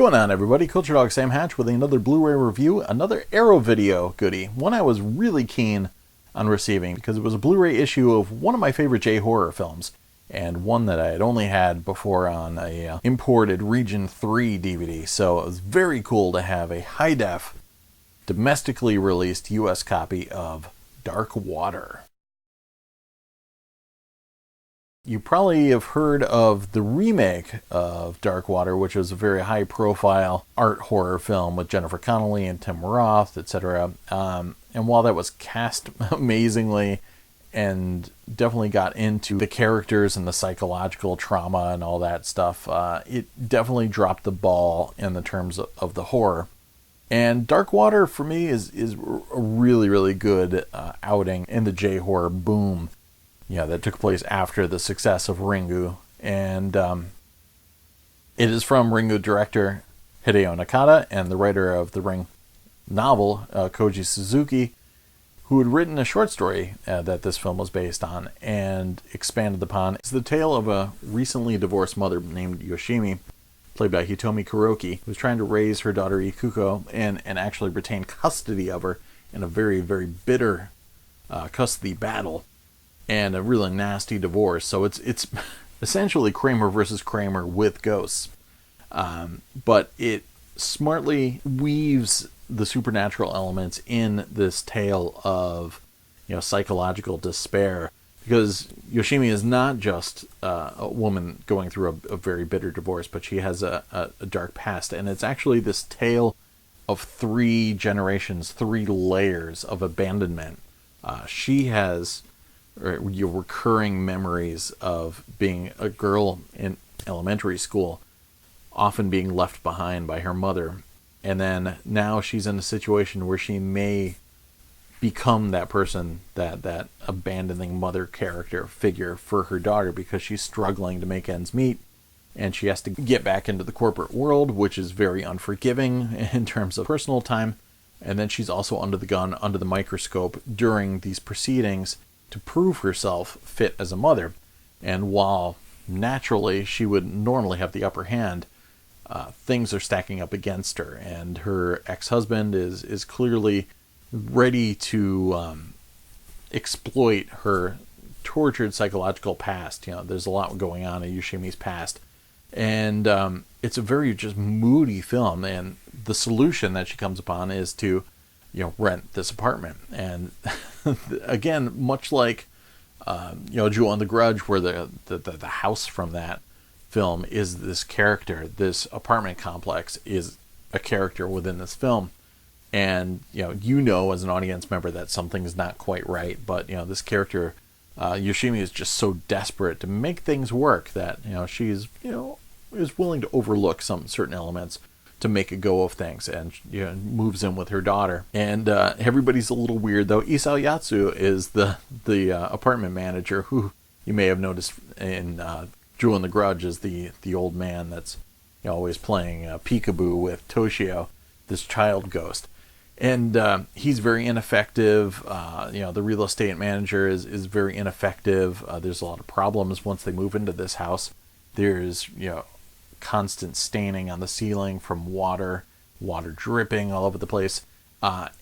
going on, everybody? Culturedog Sam Hatch with another Blu-ray review, another Arrow video goodie, one I was really keen on receiving because it was a Blu-ray issue of one of my favorite J-horror films, and one that I had only had before on a imported Region 3 DVD, so it was very cool to have a high-def, domestically released US copy of Dark Water. You probably have heard of the remake of Dark Water, which was a very high-profile art horror film with Jennifer Connelly and Tim Roth, etc. And while that was cast amazingly and definitely got into the characters and the psychological trauma and all that stuff, it definitely dropped the ball in the terms of the horror. And Dark Water, for me, is a really, really good outing in the J-horror boom that took place after the success of Ringu. And it is from Ringu director Hideo Nakata and the writer of the Ring novel, Koji Suzuki, who had written a short story that this film was based on and expanded upon. It's the tale of a recently divorced mother named Yoshimi, played by Hitomi Kuroki, who's trying to raise her daughter Ikuko and actually retain custody of her in a very, very bitter custody battle and a really nasty divorce. So it's essentially Kramer versus Kramer with ghosts. But it smartly weaves the supernatural elements in this tale of psychological despair, because Yoshimi is not just a woman going through a very bitter divorce, but she has a dark past, and it's actually this tale of 3 generations, 3 layers of abandonment. She has your recurring memories of being a girl in elementary school, often being left behind by her mother, and then now she's in a situation where she may become that person, that abandoning mother character figure for her daughter, because she's struggling to make ends meet, and she has to get back into the corporate world, which is very unforgiving in terms of personal time. And then she's also under the gun, under the microscope during these proceedings to prove herself fit as a mother. And while naturally she would normally have the upper hand, things are stacking up against her, and her ex-husband is clearly ready to exploit her tortured psychological past. There's a lot going on in Yoshimi's past, and it's a very just moody film. And the solution that she comes upon is to rent this apartment. And again, much like Jewel and the Grudge, where the house from that film is this character, this apartment complex is a character within this film. And as an audience member that something's not quite right, but this character Yoshimi is just so desperate to make things work that she's is willing to overlook some certain elements to make a go of things, and moves in with her daughter. And everybody's a little weird, though. Isao Yatsu is the apartment manager, who you may have noticed in Jewel and the Grudge is the old man that's always playing peekaboo with Toshio, this child ghost. And he's very ineffective. The real estate manager is very ineffective. There's a lot of problems once they move into this house. There's constant staining on the ceiling from water dripping all over the place,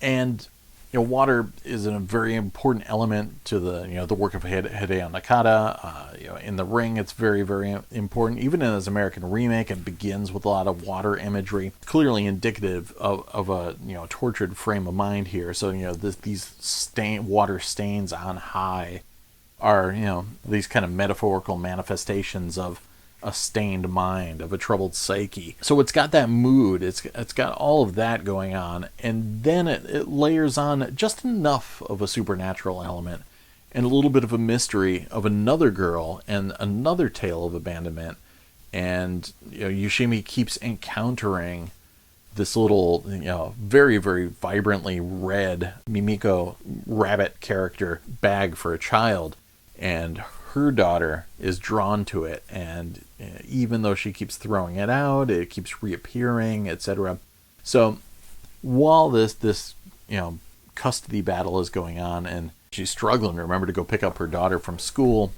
and water is a very important element to the work of Hideo Nakata. In The Ring, it's very, very important. Even in his American remake, it begins with a lot of water imagery, clearly indicative of a tortured frame of mind here. So these water stains on high are these kind of metaphorical manifestations of a stained mind, of a troubled psyche. So it's got that mood, it's got all of that going on, and then it layers on just enough of a supernatural element and a little bit of a mystery of another girl and another tale of abandonment. And Yoshimi keeps encountering this little very, very vibrantly red Mimiko rabbit character bag for a child, and her daughter is drawn to it, and even though she keeps throwing it out, it keeps reappearing, etc. So while this custody battle is going on, and she's struggling to remember to go pick up her daughter from school,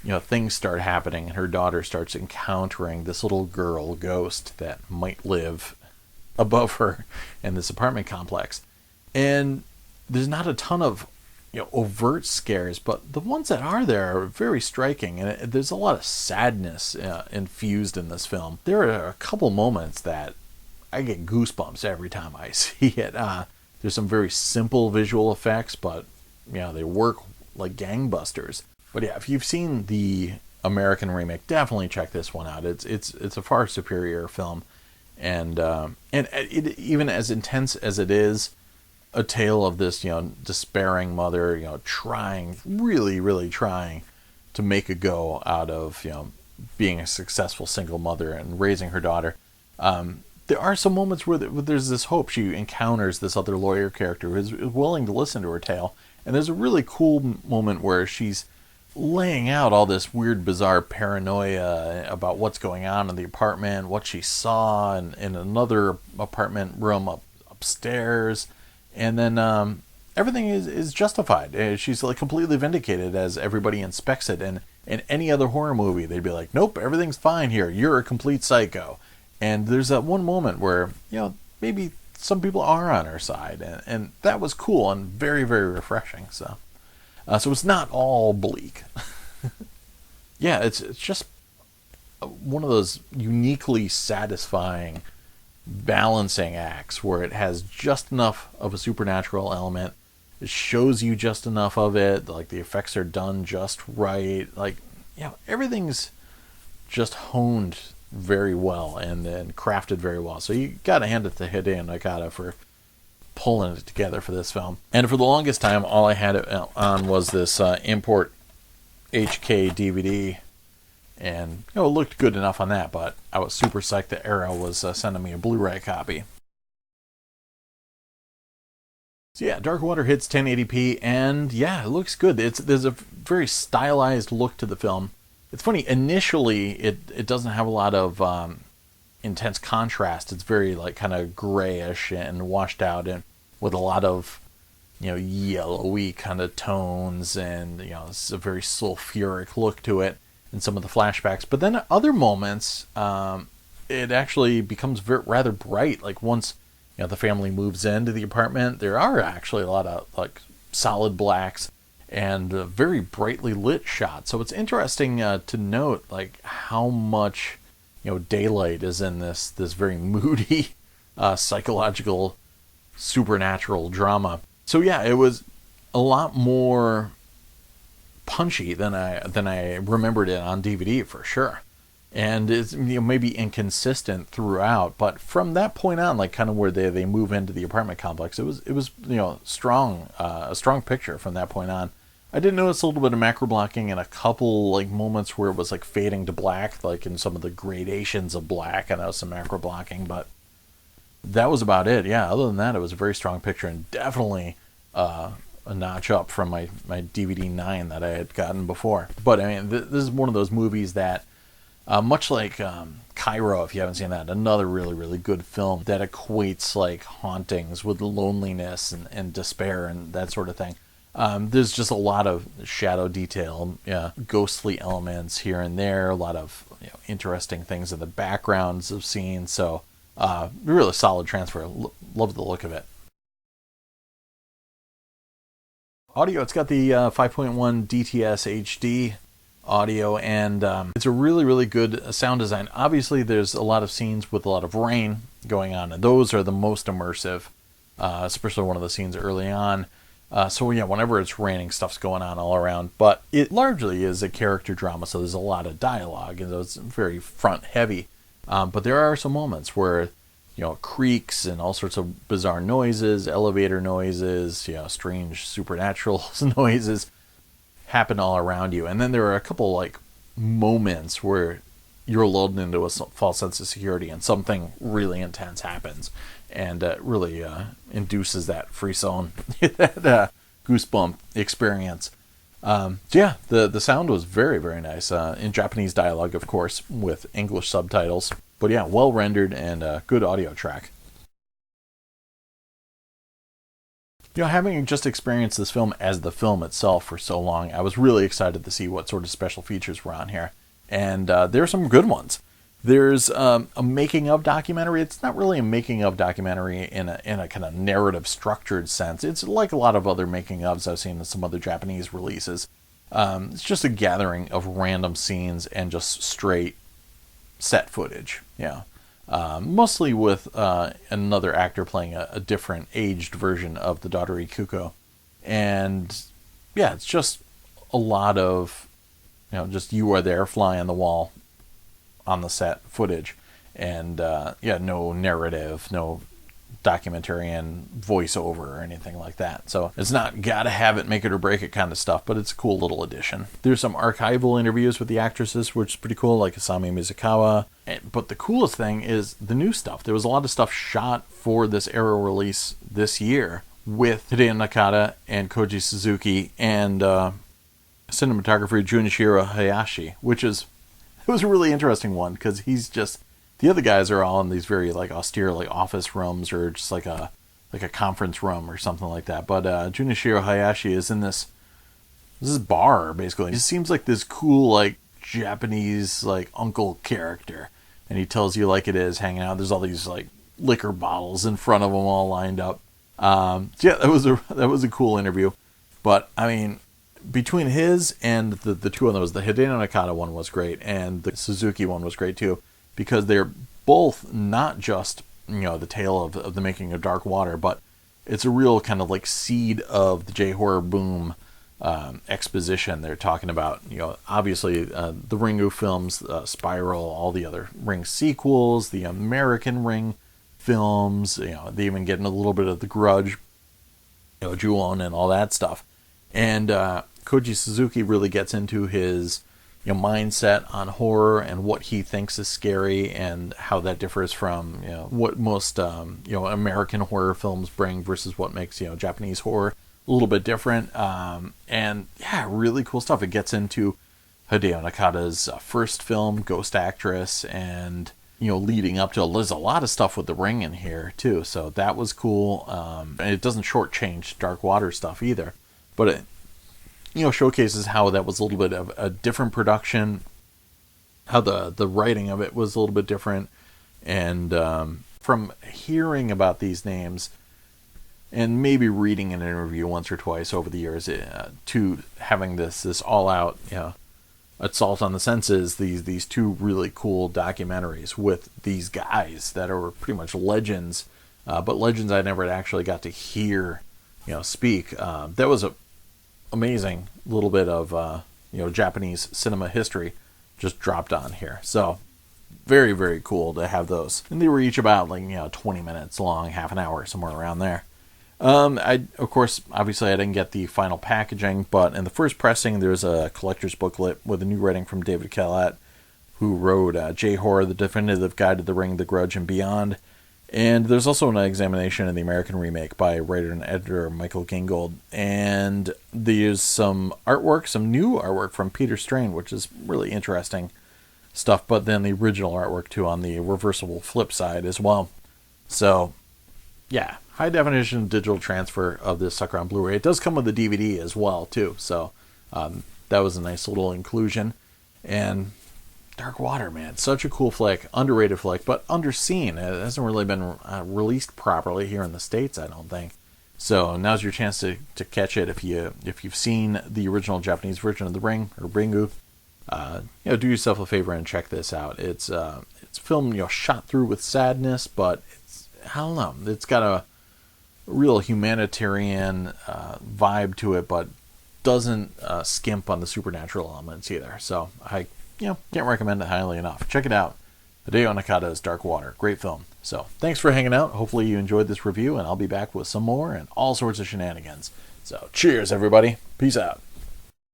things start happening, and her daughter starts encountering this little girl ghost that might live above her in this apartment complex. And there's not a ton of overt scares, but the ones that are there are very striking, and there's a lot of sadness infused in this film. There are a couple moments that I get goosebumps every time I see it. There's some very simple visual effects, but they work like gangbusters. But yeah, if you've seen the American remake, definitely check this one out. It's a far superior film, and it, even as intense as it is, a tale of this despairing mother trying, really trying to make a go out of being a successful single mother and raising her daughter. There are some moments where there's this hope. She encounters this other lawyer character who is willing to listen to her tale, and there's a really cool moment where she's laying out all this weird, bizarre paranoia about what's going on in the apartment, what she saw in another apartment room upstairs. And then everything is justified. She's like completely vindicated as everybody inspects it. And in any other horror movie, they'd be like, nope, everything's fine here. You're a complete psycho. And there's that one moment where, maybe some people are on her side. And that was cool and very, very refreshing. So it's not all bleak. Yeah, it's just one of those uniquely satisfying balancing acts where it has just enough of a supernatural element, it shows you just enough of it, like the effects are done just right, like everything's just honed very well and crafted very well. So you gotta hand it to Hideo Nakata for pulling it together for this film. And for the longest time, all I had it on was this import HK DVD. And it looked good enough on that, but I was super psyched that Arrow was sending me a Blu-ray copy. So yeah, Dark Water hits 1080p, and yeah, it looks good. There's a very stylized look to the film. It's funny, initially it doesn't have a lot of intense contrast. It's very like kind of grayish and washed out, and with a lot of yellowy kind of tones, and it's a very sulfuric look to it in some of the flashbacks. But then at other moments, it actually becomes rather bright. Like once the family moves into the apartment, there are actually a lot of like solid blacks and very brightly lit shots. So it's interesting to note like how much daylight is in this very moody psychological supernatural drama. So yeah, it was a lot more punchy than I remembered it on DVD for sure, and it's maybe inconsistent throughout. But from that point on, like kind of where they move into the apartment complex, it was strong, a strong picture from that point on. I did notice a little bit of macro blocking and a couple like moments where it was like fading to black, like in some of the gradations of black. I noticed some macro blocking, but that was about it. Yeah, other than that, it was a very strong picture, and definitely a notch up from my DVD 9 that I had gotten before. But I mean, this is one of those movies that, much like Cairo, if you haven't seen that, another really, really good film that equates like hauntings with loneliness and despair and that sort of thing. There's just a lot of shadow detail, ghostly elements here and there, a lot of interesting things in the backgrounds of scenes. So really solid transfer. Love the look of it. Audio, it's got the 5.1 DTS-HD audio, and it's a really, really good sound design. Obviously, there's a lot of scenes with a lot of rain going on, and those are the most immersive, especially one of the scenes early on. So yeah, whenever it's raining, stuff's going on all around. But it largely is a character drama, so there's a lot of dialogue, and it's very front-heavy. But there are some moments where creaks and all sorts of bizarre noises, elevator noises, strange supernatural noises happen all around you. And then there are a couple like moments where you're lulled into a false sense of security and something really intense happens, and really induces that frisson, that goosebump experience. So yeah, the sound was very, very nice, in Japanese dialogue, of course, with English subtitles. But yeah, well rendered and good audio track. having just experienced this film as the film itself for so long, I was really excited to see what sort of special features were on here. And there are some good ones. There's a making of documentary. It's not really a making of documentary in a kind of narrative structured sense. It's like a lot of other making ofs I've seen in some other Japanese releases. It's just a gathering of random scenes and just straight set footage. Mostly with another actor playing a different aged version of the daughter Ikuko. And yeah, it's just a lot of, just you are there, fly on the wall, on the set footage. And no narrative, no documentarian voiceover or anything like that. So it's not gotta have it, make it or break it kind of stuff, but it's a cool little addition. There's some archival interviews with the actresses, which is pretty cool, like Asami Mizukawa. But the coolest thing is the new stuff. There was a lot of stuff shot for this Arrow release this year with Hideo Nakata and Koji Suzuki and cinematographer Junichiro Hayashi, it was a really interesting one because the other guys are all in these very like austere like office rooms or just like a conference room or something like that. But Junichiro Hayashi is in this bar basically. He seems like this cool like Japanese like uncle character, and he tells you like it is hanging out. There's all these like liquor bottles in front of him all lined up. That was a cool interview. But I mean, between his and the two others, the Hideo Nakata one was great, and the Suzuki one was great too. Because they're both not just, the tale of the making of Dark Water, but it's a real kind of like seed of the J-horror boom exposition. They're talking about, obviously the Ringu films, Spiral, all the other Ring sequels, the American Ring films, they even get in a little bit of The Grudge, Ju-on and all that stuff. And Koji Suzuki really gets into his mindset on horror and what he thinks is scary and how that differs from what most American horror films bring versus what makes Japanese horror a little bit different. And yeah, really cool stuff. It gets into Hideo Nakata's first film, Ghost Actress, and leading up to there's a lot of stuff with the Ring in here too. So that was cool. And it doesn't shortchange Dark Water stuff either, but it showcases how that was a little bit of a different production, how the writing of it was a little bit different. And from hearing about these names and maybe reading an interview once or twice over the years to having this all out, assault on the senses, these two really cool documentaries with these guys that are pretty much legends, but legends I never actually got to hear, speak. That was a amazing little bit of Japanese cinema history just dropped on here. So very, very cool to have those. And they were each about 20 minutes long, half an hour, somewhere around there. Of course, obviously I didn't get the final packaging, but in the first pressing there's a collector's booklet with a new writing from David Kellett, who wrote J-Horror, The Definitive Guide to the Ring, The Grudge, and Beyond. And there's also an examination of the American remake by writer and editor Michael Gingold. And there's some artwork, some new artwork from Peter Strain, which is really interesting stuff. But then the original artwork, too, on the reversible flip side as well. So, yeah, high definition digital transfer of this sucker on Blu-ray. It does come with a DVD as well, too. So that was a nice little inclusion. And Dark Water, man, such a cool flick, underrated flick, but underseen. It hasn't really been released properly here in the States, I don't think. So now's your chance to catch it if you've seen the original Japanese version of The Ring or Ringu. Do yourself a favor and check this out. It's film shot through with sadness, but it's got a real humanitarian vibe to it, but doesn't skimp on the supernatural elements either. So I can't recommend it highly enough. Check it out. Hideo Nakata's Dark Water. Great film. So, thanks for hanging out. Hopefully you enjoyed this review, and I'll be back with some more and all sorts of shenanigans. So, cheers, everybody. Peace out.